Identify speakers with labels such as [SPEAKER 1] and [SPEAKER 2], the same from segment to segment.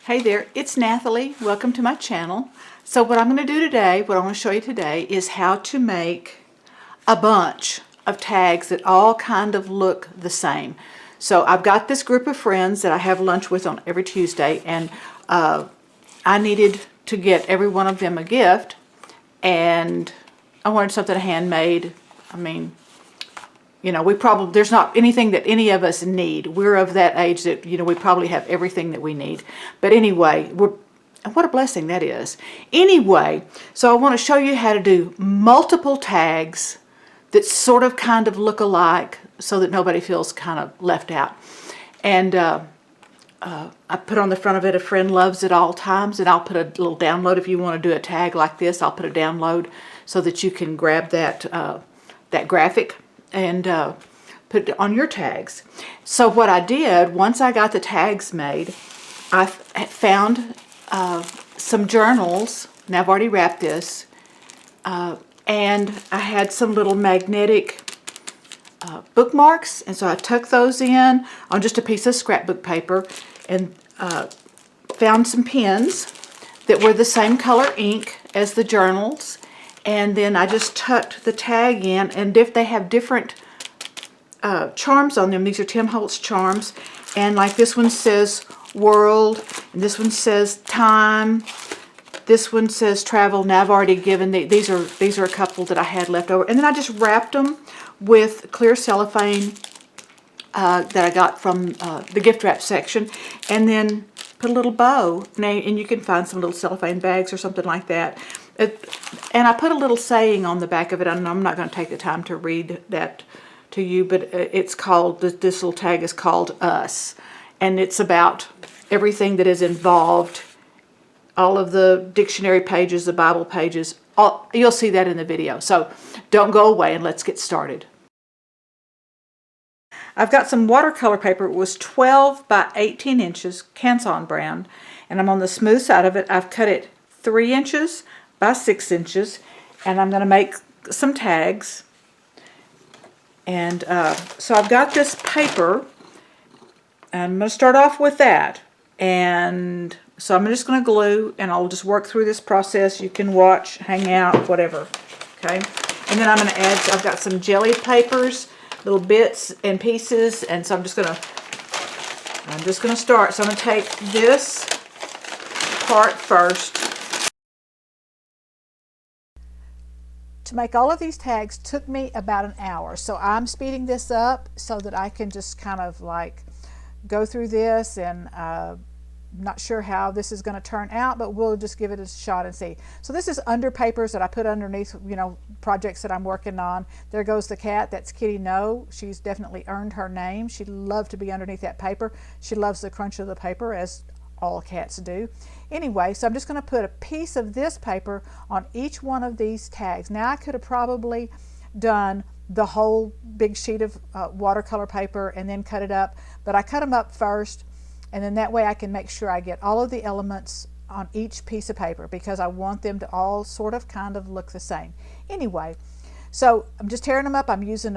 [SPEAKER 1] Hey there, it's Nathalie. Welcome to my channel. So what I'm going to do today, what I want to show you today is how to make a bunch of tags that all kind of look the same. So I've got this group of friends that I have lunch with on every Tuesday, and I needed to get every one of them a gift, and I wanted something handmade. I mean, you know, there's not anything that any of us need. We're of that age that, you know, we probably have everything that we need. But anyway, what a blessing that is. Anyway, so I want to show you how to do multiple tags that sort of kind of look alike so that nobody feels kind of left out. And I put on the front of it, a friend loves at all times, and I'll put a little download if you want to do a tag like this. I'll put a download so that you can grab that, that graphic and put it on your tags. So what I did, once I got the tags made, I found some journals, and I've already wrapped this, and I had some little magnetic bookmarks, and so I tucked those in on just a piece of scrapbook paper, and found some pens that were the same color ink as the journals, and then I just tucked the tag in, and if they have different charms on them. These are Tim Holtz charms, and like this one says world, and this one says time, this one says travel. Now I've already given these are a couple that I had left over, and then I just wrapped them with clear cellophane that I got from the gift wrap section, and then put a little bow, and you can find some little cellophane bags or something like that. And I put a little saying on the back of it, and I'm not going to take the time to read that to you, but it's called, this little tag is called Us, and it's about everything that is involved, all of the dictionary pages, the Bible pages, you'll see that in the video. So don't go away, and let's get started. I've got some watercolor paper. It was 12 by 18 inches, Canson brand, and I'm on the smooth side of it. I've cut it 3 inches by 6 inches, and I'm going to make some tags. And so I've got this paper. I'm going to start off with that, and so I'm just going to glue, and I'll just work through this process. You can watch, hang out, whatever. Okay, and then I'm going to add, I've got some jelly papers, little bits and pieces, and so I'm just going to start. So I'm going to take this part first. To make all of these tags took me about an hour, so I'm speeding this up so that I can just kind of like go through this, and not sure how this is going to turn out, but we'll just give it a shot and see. So this is under papers that I put underneath, you know, projects that I'm working on. There goes the cat. That's Kitty No. She's definitely earned her name. She'd love to be underneath that paper. She loves the crunch of the paper, as all cats do. Anyway, so I'm just going to put a piece of this paper on each one of these tags. Now I could have probably done the whole big sheet of watercolor paper and then cut it up, but I cut them up first, and then that way I can make sure I get all of the elements on each piece of paper, because I want them to all sort of kind of look the same. Anyway, so I'm just tearing them up. I'm using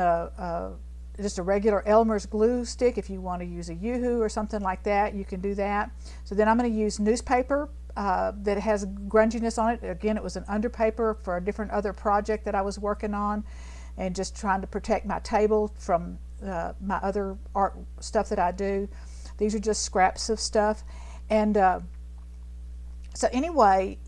[SPEAKER 1] just a regular Elmer's glue stick. If you want to use a Yoo-hoo or something like that, you can do that. So then I'm going to use newspaper that has grunginess on it. Again, it was an underpaper for a different other project that I was working on, and just trying to protect my table from my other art stuff that I do. These are just scraps of stuff. And so anyway,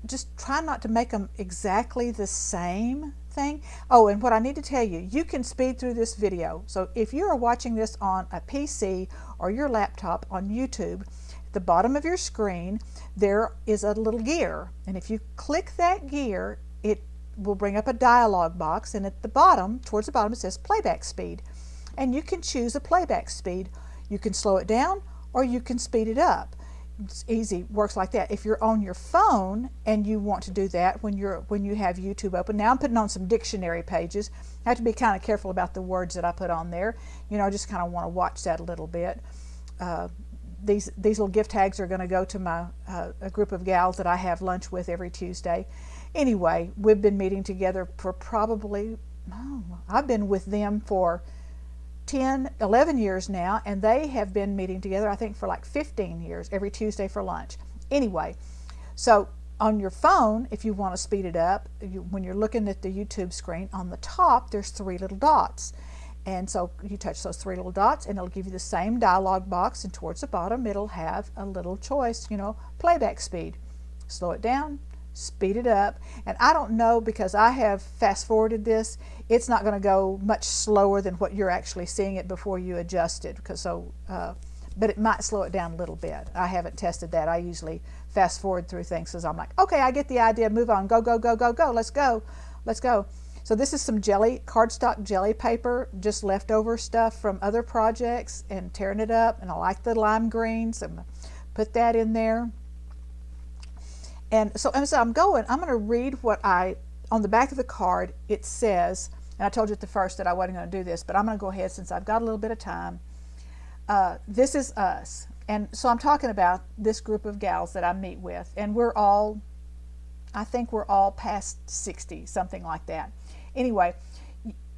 [SPEAKER 1] just try not to make them exactly the same thing. Oh, and what I need to tell you, you can speed through this video. So if you are watching this on a PC or your laptop on YouTube, at the bottom of your screen there is a little gear, and if you click that gear, it will bring up a dialog box, and at the bottom, towards the bottom, it says playback speed, and you can choose a playback speed. You can slow it down or you can speed it up. It's easy, works like that. If you're on your phone and you want to do that when you have YouTube open. Now I'm putting on some dictionary pages. I have to be kind of careful about the words that I put on there. You know, I just kind of want to watch that a little bit. These little gift tags are going to go to my a group of gals that I have lunch with every Tuesday. Anyway, we've been meeting together for probably, I've been with them for 10, 11 years now, and they have been meeting together, I think, for like 15 years, every Tuesday for lunch. Anyway, so on your phone, if you want to speed it up, when you're looking at the YouTube screen, on the top, there's 3 little dots. And so you touch those 3 little dots, and it'll give you the same dialog box, and towards the bottom, it'll have a little choice, playback speed. Slow it down, speed it up. And I don't know, because I have fast forwarded this, it's not going to go much slower than what you're actually seeing it before you adjust it, but it might slow it down a little bit. I haven't tested that. I usually fast forward through things because I'm like, okay, I get the idea, move on, go, go, go, go, go, let's go, let's go. So this is some cardstock jelly paper, just leftover stuff from other projects, and tearing it up, and I like the lime greens, and put that in there. And so I'm going to read what on the back of the card, it says, and I told you at the first that I wasn't going to do this, but I'm going to go ahead since I've got a little bit of time. This is us. And so I'm talking about this group of gals that I meet with, and I think we're all past 60, something like that. Anyway,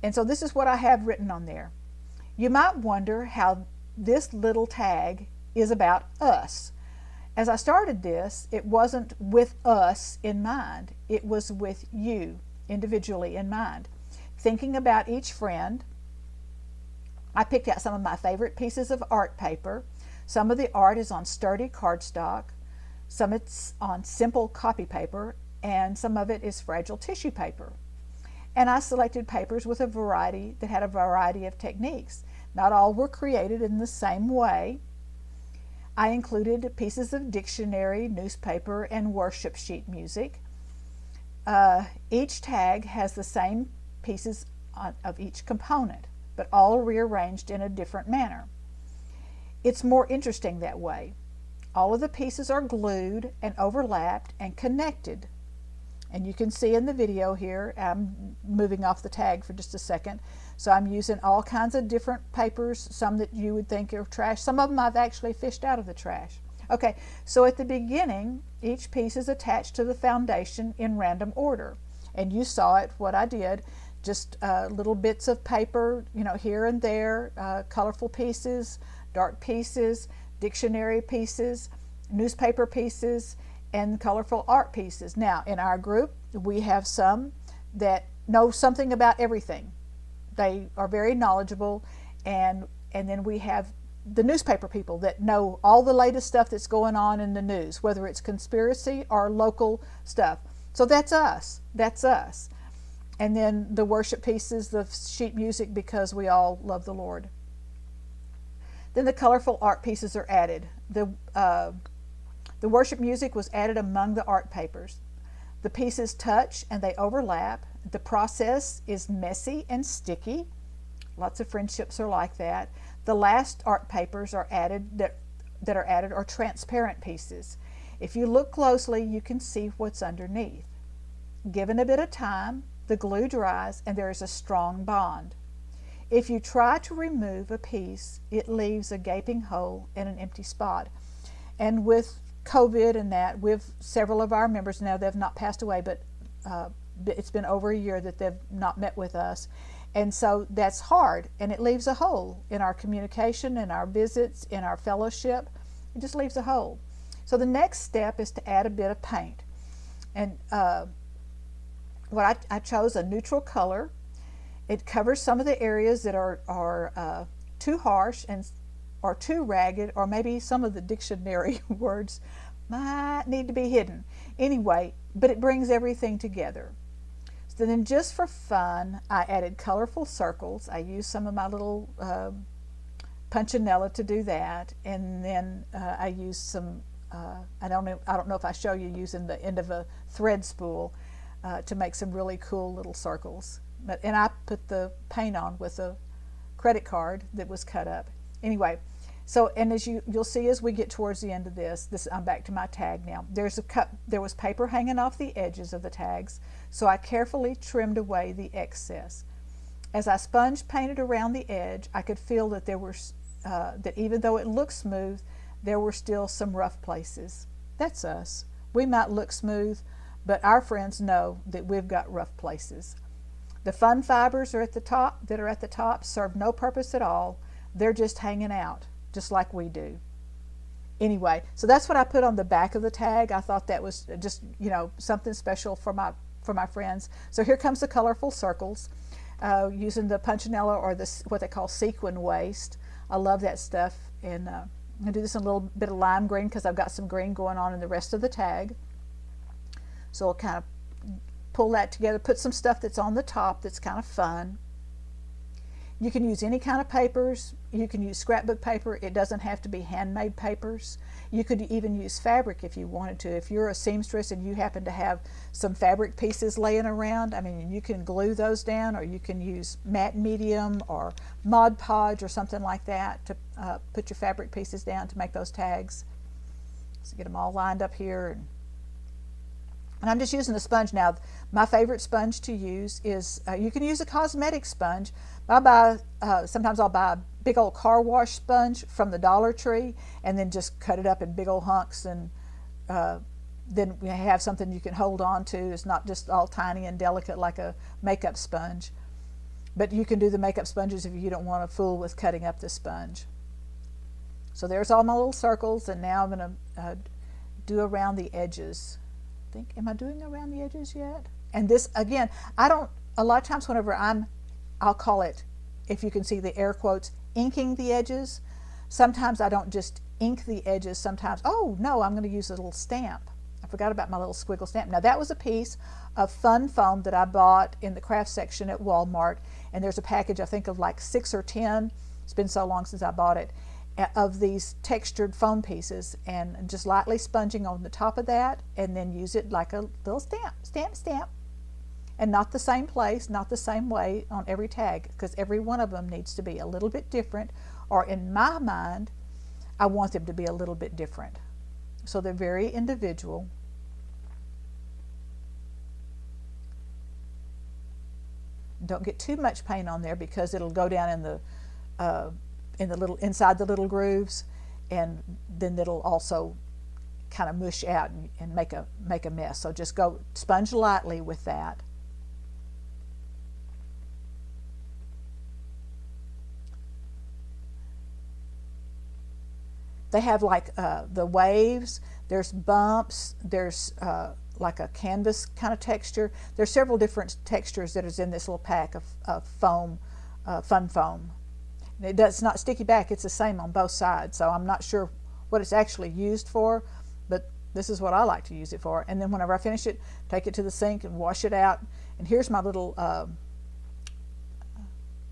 [SPEAKER 1] and so this is what I have written on there. You might wonder how this little tag is about us. As I started this, it wasn't with us in mind. It was with you individually in mind. Thinking about each friend, I picked out some of my favorite pieces of art paper. Some of the art is on sturdy cardstock, some it's on simple copy paper, and some of it is fragile tissue paper. And I selected papers that had a variety of techniques. Not all were created in the same way. I included pieces of dictionary, newspaper, and worship sheet music. Each tag has the same pieces of each component, but all rearranged in a different manner. It's more interesting that way. All of the pieces are glued and overlapped and connected. And you can see in the video here, I'm moving off the tag for just a second. So I'm using all kinds of different papers, some that you would think are trash. Some of them I've actually fished out of the trash. Okay, so at the beginning, each piece is attached to the foundation in random order. And you saw it, what I did, just little bits of paper, here and there, colorful pieces, dark pieces, dictionary pieces, newspaper pieces, and colorful art pieces. Now, in our group, we have some that know something about everything. They are very knowledgeable, and then we have the newspaper people that know all the latest stuff that's going on in the news, whether it's conspiracy or local stuff. So that's us. That's us. And then the worship pieces, the sheet music, because we all love the Lord. Then the colorful art pieces are added. The worship music was added among the art papers. The pieces touch and they overlap. The process is messy and sticky. Lots of friendships are like that. The last art papers are added that are added are transparent pieces. If you look closely, you can see what's underneath. Given a bit of time, the glue dries and there is a strong bond. If you try to remove a piece, it leaves a gaping hole and an empty spot. And with COVID and that, with several of our members now, they've not passed away, but it's been over a year that they've not met with us. And so that's hard, and it leaves a hole in our communication, in our visits, in our fellowship. It just leaves a hole. So the next step is to add a bit of paint. And I chose a neutral color. It covers some of the areas that are too harsh or too ragged, or maybe some of the dictionary words might need to be hidden. Anyway, but it brings everything together. So then, just for fun, I added colorful circles. I used some of my little punchinella to do that, and then I used some. I don't know if I show you using the end of a thread spool to make some really cool little circles. And I put the paint on with a credit card that was cut up. Anyway, so, and as you'll see as we get towards the end of this, I'm back to my tag now. There was paper hanging off the edges of the tags, so I carefully trimmed away the excess. As I sponge painted around the edge, I could feel that that even though it looked smooth, there were still some rough places. That's us. We might look smooth, but our friends know that we've got rough places. The fun fibers are at the top serve no purpose at all. They're just hanging out, just like we do. Anyway, so that's what I put on the back of the tag. I thought that was just, something special for my friends. So here comes the colorful circles, using the Punchinella or what they call sequin waste. I love that stuff. And I'm going to do this in a little bit of lime green because I've got some green going on in the rest of the tag. So I'll kind of pull that together, put some stuff that's on the top that's kind of fun. You can use any kind of papers. You can use scrapbook paper. It doesn't have to be handmade papers. You could even use fabric if you wanted to. If you're a seamstress and you happen to have some fabric pieces laying around, I mean, you can glue those down, or you can use matte medium or Mod Podge or something like that to put your fabric pieces down to make those tags. So get them all lined up here. And I'm just using the sponge now. My favorite sponge to use is, you can use a cosmetic sponge. Sometimes I'll buy a big old car wash sponge from the Dollar Tree and then just cut it up in big old hunks, and then we have something you can hold on to. It's not just all tiny and delicate like a makeup sponge. But you can do the makeup sponges if you don't want to fool with cutting up the sponge. So there's all my little circles, and now I'm going to do around the edges. Am I doing around the edges yet? And this, again, a lot of times whenever I'll call it, if you can see the air quotes, inking the edges. Sometimes I don't just ink the edges. Sometimes, oh no, I'm going to use a little stamp. I forgot about my little squiggle stamp. Now that was a piece of fun foam that I bought in the craft section at Walmart. And there's a package, I think, of like 6 or 10. It's been so long since I bought it, of these textured foam pieces, and just lightly sponging on the top of that, and then use it like a little stamp, and not the same place, not the same way on every tag, because every one of them needs to be a little bit different, or in my mind, I want them to be a little bit different. So they're very individual. Don't get too much paint on there because it'll go down in the inside the little grooves, and then it'll also kind of mush out and make a mess. So just go sponge lightly with that. They have like the waves, there's bumps, there's like a canvas kind of texture. There's several different textures that is in this little pack of foam, fun foam. It's not sticky back, it's the same on both sides, so I'm not sure what it's actually used for, but this is what I like to use it for. And then whenever I finish it, take it to the sink and wash it out. And here's my little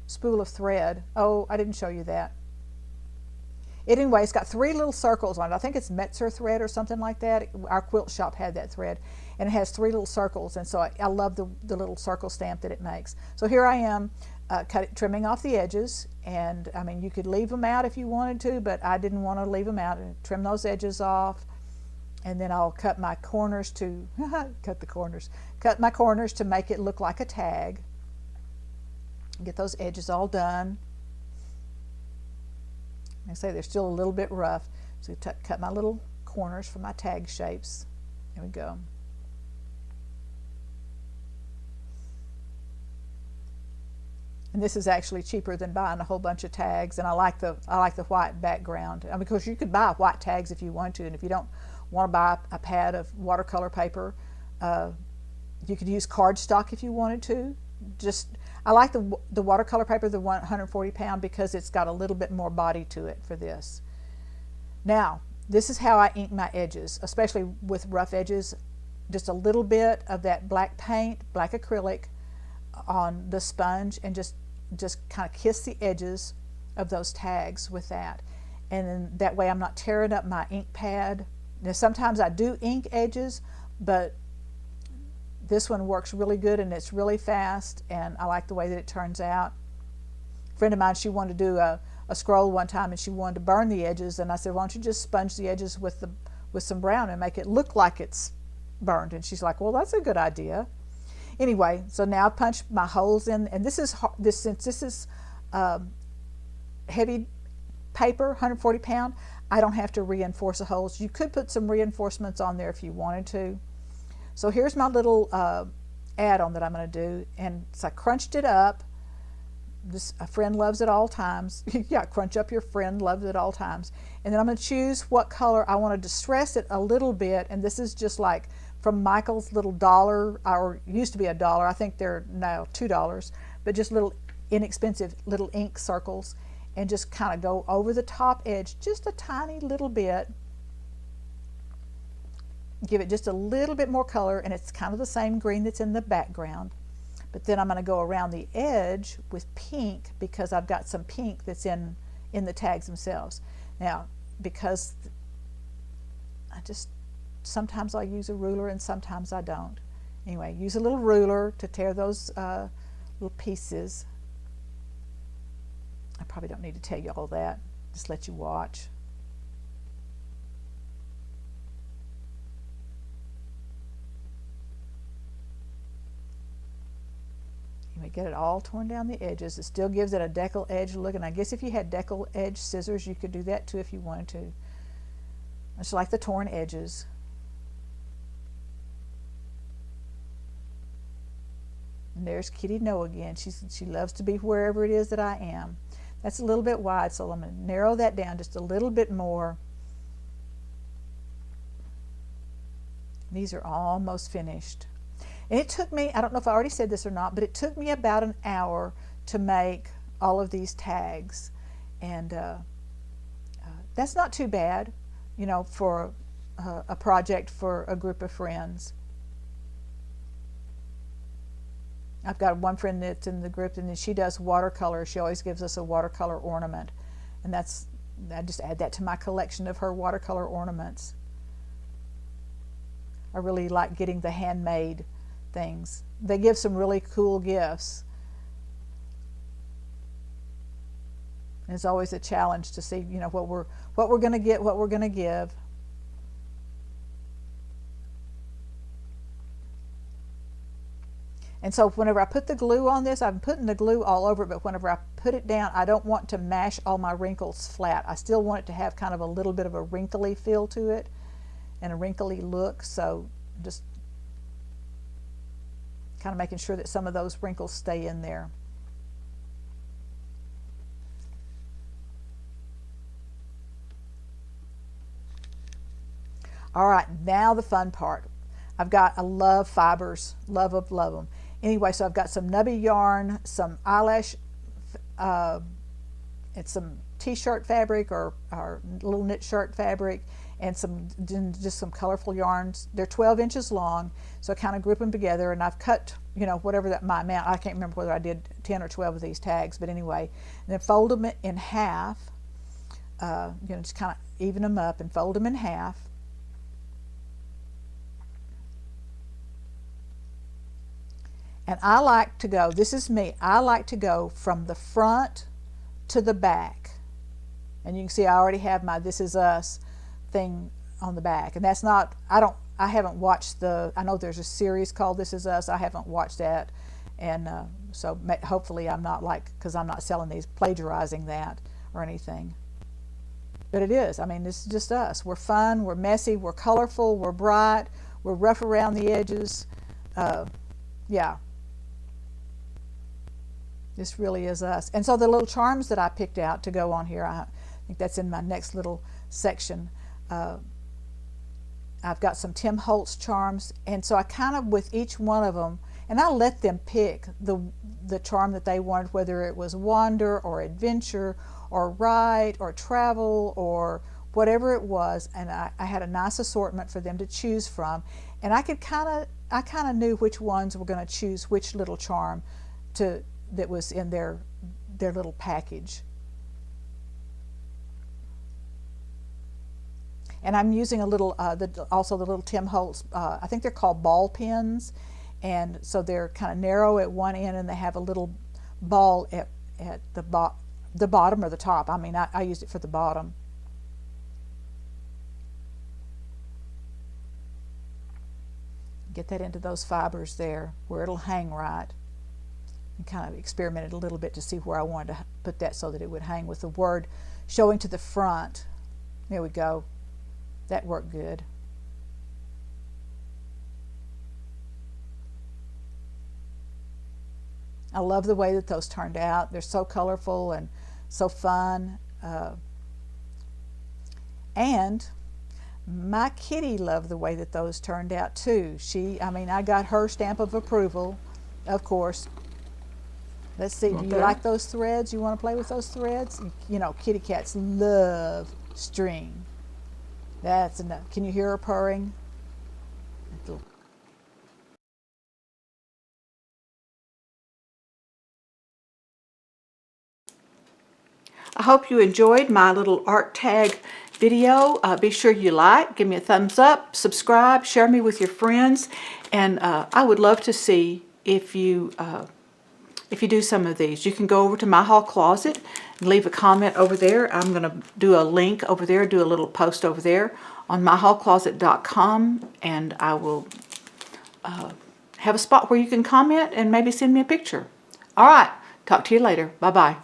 [SPEAKER 1] spool of thread. Oh, I didn't show you that. Anyway, it's got 3 little circles on it. I think it's Metzer thread or something like that. Our quilt shop had that thread, and it has 3 little circles, and so I love the little circle stamp that it makes. So here I am trimming off the edges, and I mean, you could leave them out if you wanted to, but I didn't want to leave them out. And trim those edges off, and then I'll cut my corners to cut my corners to make it look like a tag. Get those edges all done. I say they're still a little bit rough, so cut my little corners for my tag shapes. There we go. And this is actually cheaper than buying a whole bunch of tags, and I like the white background. I mean, because you could buy white tags if you want to, and if you don't want to buy a pad of watercolor paper, you could use cardstock if you wanted to. I like the watercolor paper, the 140 pound, because it's got a little bit more body to it for this. Now, this is how I ink my edges, especially with rough edges. Just a little bit of that black paint, black acrylic, on the sponge, and just kind of kiss the edges of those tags with that. And then that way I'm not tearing up my ink pad. Now, sometimes I do ink edges, but this one works really good, and it's really fast, and I like the way that it turns out. A friend of mine, she wanted to do a scroll one time, and she wanted to burn the edges, and I said, why don't you just sponge the edges with some brown and make it look like it's burned? And she's like, well, that's a good idea. Anyway, so now I punch my holes in, and since this is heavy paper, 140 pound, I don't have to reinforce the holes. You could put some reinforcements on there if you wanted to. So here's my little add-on that I'm going to do, and so I crunched it up. A friend loves at all times. Yeah, crunch up your friend loves at all times. And then I'm going to choose what color I want to distress it a little bit, and this is just like from Michael's little dollar, or used to be $1. I think they're now $2, but just little inexpensive little ink circles, and just kind of go over the top edge just a tiny little bit. Give it just a little bit more color, and it's kind of the same green that's in the background. But then I'm going to go around the edge with pink, because I've got some pink that's in the tags themselves. Now, because sometimes I use a ruler and sometimes I don't. Anyway, use a little ruler to tear those little pieces. I probably don't need to tell you all that, just let you watch. You may get it all torn down the edges. It still gives it a decal edge look, and I guess if you had decal edge scissors, you could do that too if you wanted to. It's like the torn edges. And there's Kitty No again. She loves to be wherever it is that I am. That's a little bit wide, so I'm going to narrow that down just a little bit more. These are almost finished. And it took me, I don't know if I already said this or not, but it took me about an hour to make all of these tags. And that's not too bad, you know, for a project for a group of friends. I've got one friend that's in the group, and then she does watercolor. She always gives us a watercolor ornament. And I just add that to my collection of her watercolor ornaments. I really like getting the handmade things. They give some really cool gifts. And it's always a challenge to see, you know, what we're going to get, what we're going to give. And so whenever I put the glue on this, I'm putting the glue all over it, but whenever I put it down, I don't want to mash all my wrinkles flat. I still want it to have kind of a little bit of a wrinkly feel to it and a wrinkly look. So just kind of making sure that some of those wrinkles stay in there. All right, now the fun part. I love fibers, love them. Anyway, so I've got some nubby yarn, some eyelash, it's some t-shirt fabric or little knit shirt fabric, and just some colorful yarns. They're 12 inches long, so I kind of group them together, and I've cut, you know, whatever my amount. I can't remember whether I did 10 or 12 of these tags, but anyway, and then fold them in half. You know, just kind of even them up and fold them in half. And I like to go, this is me, I like to go from the front to the back. And you can see I already have my This Is Us thing on the back. And that's not, I haven't watched I know there's a series called This Is Us, I haven't watched that. And so hopefully I'm not because I'm not selling these, plagiarizing that or anything. But it is, I mean, this is just us. We're fun, we're messy, we're colorful, we're bright, we're rough around the edges. Yeah. This really is us. And so the little charms that I picked out to go on here, I think that's in my next little section. I've got some Tim Holtz charms, and so I kind of, with each one of them, and I let them pick the charm that they wanted, whether it was wander or adventure or ride or travel or whatever it was, and I had a nice assortment for them to choose from, and I kind of knew which ones were going to choose which little charm that was in their little package. And I'm using a little, also the little Tim Holtz, I think they're called ball pins, and so they're kind of narrow at one end, and they have a little ball at the bottom or the top. I mean, I used it for the bottom. Get that into those fibers there where it'll hang right. And kind of experimented a little bit to see where I wanted to put that so that it would hang with the word showing to the front. There we go. That worked good. I love the way that those turned out. They're so colorful and so fun. And my kitty loved the way that those turned out too. I got her stamp of approval, of course. Let's see, do you like those threads? You want to play with those threads? You know, kitty cats love string. That's enough. Can you hear her purring? I hope you enjoyed my little art tag video. Be sure you like, give me a thumbs up, subscribe, share me with your friends, and I would love to see if you do some of these. You can go over to My Haul Closet and leave a comment over there. I'm going to do a link over there, do a little post over there on myhaulcloset.com, and I will have a spot where you can comment and maybe send me a picture. All right, talk to you later. Bye-bye.